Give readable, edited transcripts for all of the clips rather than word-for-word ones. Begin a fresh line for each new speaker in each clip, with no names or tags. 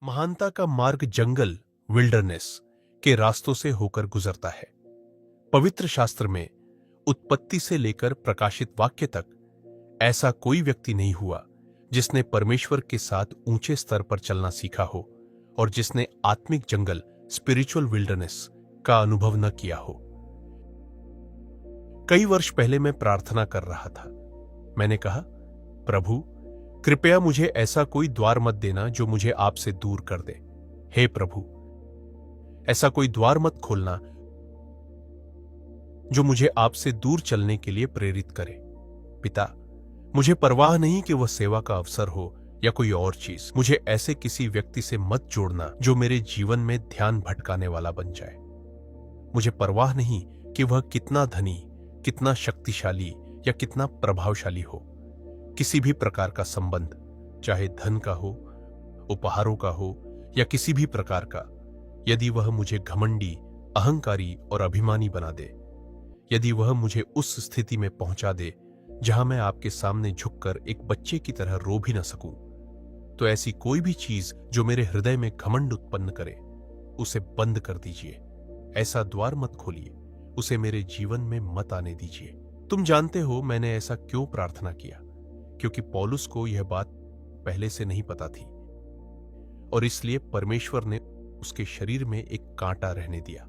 महानता का मार्ग जंगल विल्डरनेस के रास्तों से होकर गुजरता है। पवित्र शास्त्र में उत्पत्ति से लेकर प्रकाशित वाक्य तक ऐसा कोई व्यक्ति नहीं हुआ जिसने परमेश्वर के साथ ऊंचे स्तर पर चलना सीखा हो और जिसने आत्मिक जंगल स्पिरिचुअल विल्डरनेस का अनुभव न किया हो। कई वर्ष पहले मैं प्रार्थना कर रहा था। मैंने कहा, प्रभु कृपया मुझे ऐसा कोई द्वार मत देना जो मुझे आपसे दूर कर दे। हे प्रभु, ऐसा कोई द्वार मत खोलना जो मुझे आपसे दूर चलने के लिए प्रेरित करे। पिता, मुझे परवाह नहीं कि वह सेवा का अवसर हो या कोई और चीज। मुझे ऐसे किसी व्यक्ति से मत जोड़ना जो मेरे जीवन में ध्यान भटकाने वाला बन जाए। मुझे परवाह नहीं कि वह कितना धनी, कितना शक्तिशाली या कितना प्रभावशाली हो। किसी भी प्रकार का संबंध, चाहे धन का हो, उपहारों का हो या किसी भी प्रकार का, यदि वह मुझे घमंडी, अहंकारी और अभिमानी बना दे, यदि वह मुझे उस स्थिति में पहुंचा दे जहां मैं आपके सामने झुककर एक बच्चे की तरह रो भी न सकूं, तो ऐसी कोई भी चीज जो मेरे हृदय में घमंड उत्पन्न करे, उसे बंद कर दीजिए। ऐसा द्वार मत खोलिए, उसे मेरे जीवन में मत आने दीजिए। तुम जानते हो मैंने ऐसा क्यों प्रार्थना किया, क्योंकि पौलुस को यह बात पहले से नहीं पता थी और इसलिए परमेश्वर ने उसके शरीर में एक कांटा रहने दिया।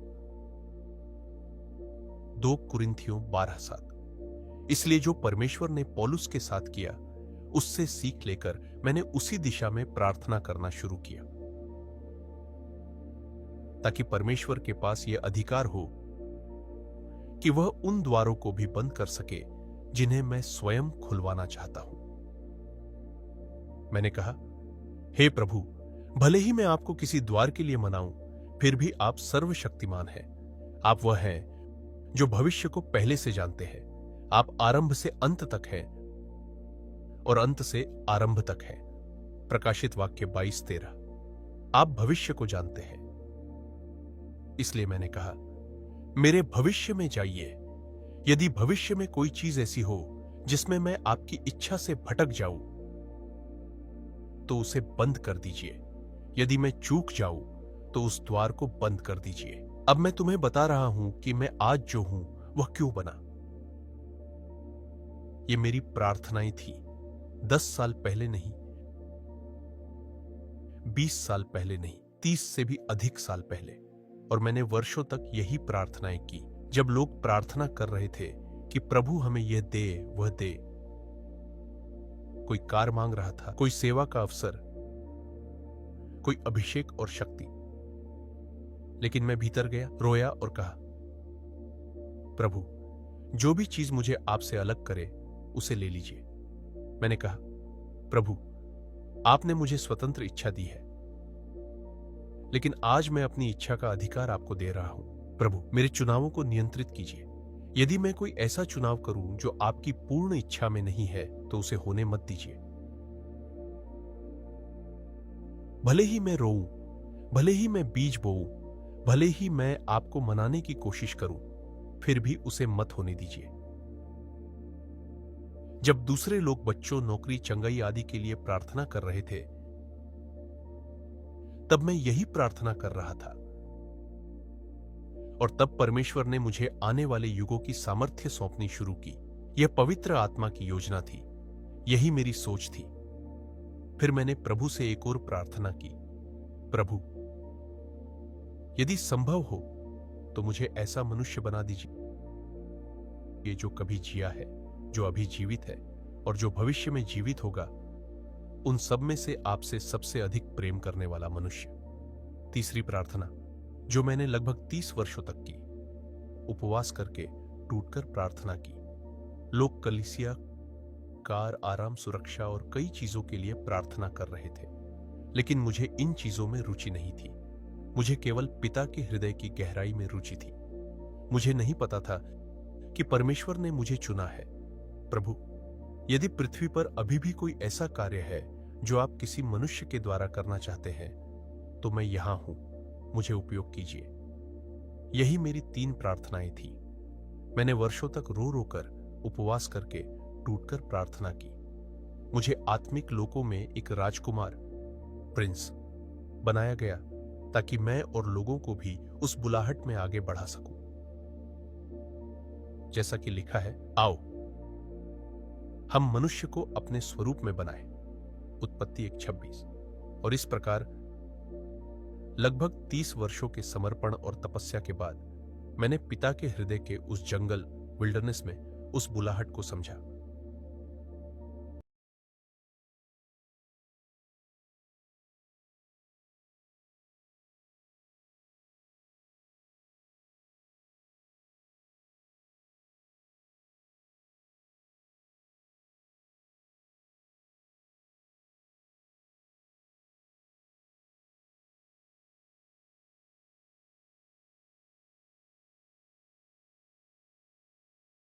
2 कुरिन्थियों 12:7। इसलिए जो परमेश्वर ने पौलुस के साथ किया, उससे सीख लेकर मैंने उसी दिशा में प्रार्थना करना शुरू किया, ताकि परमेश्वर के पास यह अधिकार हो कि वह उन द्वारों को भी बंद कर सके जिन्हें मैं स्वयं खुलवाना चाहता हूं। मैंने कहा, हे प्रभु, भले ही मैं आपको किसी द्वार के लिए मनाऊं, फिर भी आप सर्वशक्तिमान हैं। आप वह हैं जो भविष्य को पहले से जानते हैं। आप आरंभ से अंत तक हैं और अंत से आरंभ तक हैं। प्रकाशित वाक्य 22:13। आप भविष्य को जानते हैं। इसलिए मैंने कहा, मेरे भविष्य में जाइए। यदि भविष्य में कोई चीज ऐसी हो जिसमें मैं आपकी इच्छा से भटक जाऊं, तो उसे बंद कर दीजिए। यदि मैं चूक जाऊं, तो उस द्वार को बंद कर दीजिए। अब मैं तुम्हें बता रहा हूं कि मैं आज जो हूं वह क्यों बना। ये मेरी प्रार्थनाएं थी। 10 साल पहले नहीं, 20 साल पहले नहीं, 30 से भी अधिक साल पहले। और मैंने वर्षों तक यही प्रार्थनाएं की। जब लोग प्रार्थना कर रहे थे कि प्रभु हमें यह दे, वह दे। कोई कार मांग रहा था, कोई सेवा का अवसर, कोई अभिषेक और शक्ति। लेकिन मैं भीतर गया, रोया और कहा, प्रभु, जो भी चीज मुझे आपसे अलग करे उसे ले लीजिए। मैंने कहा, प्रभु, आपने मुझे स्वतंत्र इच्छा दी है, लेकिन आज मैं अपनी इच्छा का अधिकार आपको दे रहा हूं। प्रभु, मेरे चुनावों को नियंत्रित कीजिए। यदि मैं कोई ऐसा चुनाव करूं जो आपकी पूर्ण इच्छा में नहीं है, तो उसे होने मत दीजिए। भले ही मैं रोऊं, भले ही मैं बीज बोऊं, भले ही मैं आपको मनाने की कोशिश करूं, फिर भी उसे मत होने दीजिए। जब दूसरे लोग बच्चों, नौकरी, चंगाई आदि के लिए प्रार्थना कर रहे थे, तब मैं यही प्रार्थना कर रहा था। और तब परमेश्वर ने मुझे आने वाले युगों की सामर्थ्य सौंपनी शुरू की। यह पवित्र आत्मा की योजना थी। यही मेरी सोच थी। फिर मैंने प्रभु से एक और प्रार्थना की, प्रभु, यदि संभव हो तो मुझे ऐसा मनुष्य बना दीजिए जो कभी जिया है, जो अभी जीवित है और जो भविष्य में जीवित होगा, उन सब में से आपसे सबसे अधिक प्रेम करने वाला मनुष्य। तीसरी प्रार्थना, जो मैंने लगभग 30 वर्षों तक की, उपवास करके टूटकर प्रार्थना की। लोग कलीसिया, कार, आराम, सुरक्षा और कई चीजों के लिए प्रार्थना कर रहे थे, लेकिन मुझे इन चीजों में रुचि नहीं थी। मुझे केवल पिता के हृदय की गहराई में रुचि थी। मुझे नहीं पता था कि परमेश्वर ने मुझे चुना है। प्रभु, यदि पृथ्वी पर अभी भी कोई ऐसा कार्य है जो आप किसी मनुष्य के द्वारा करना चाहते हैं, तो मैं यहां हूं, मुझे उपयोग कीजिए। यही मेरी 3 प्रार्थनाएं थी। मैंने वर्षों तक रो रो कर, उपवास करके, टूटकर प्रार्थना की। मुझे आत्मिक लोकों में एक राजकुमार, प्रिंस, बनाया गया ताकि मैं और लोगों को भी उस बुलाहट में आगे बढ़ा सकूं। जैसा कि लिखा है, आओ हम मनुष्य को अपने स्वरूप में बनाएं, उत्पत्ति 1:26। और इस प्रकार लगभग 30 वर्षों के समर्पण और तपस्या के बाद मैंने पिता के हृदय के उस जंगल विल्डरनेस में उस बुलाहट को समझा।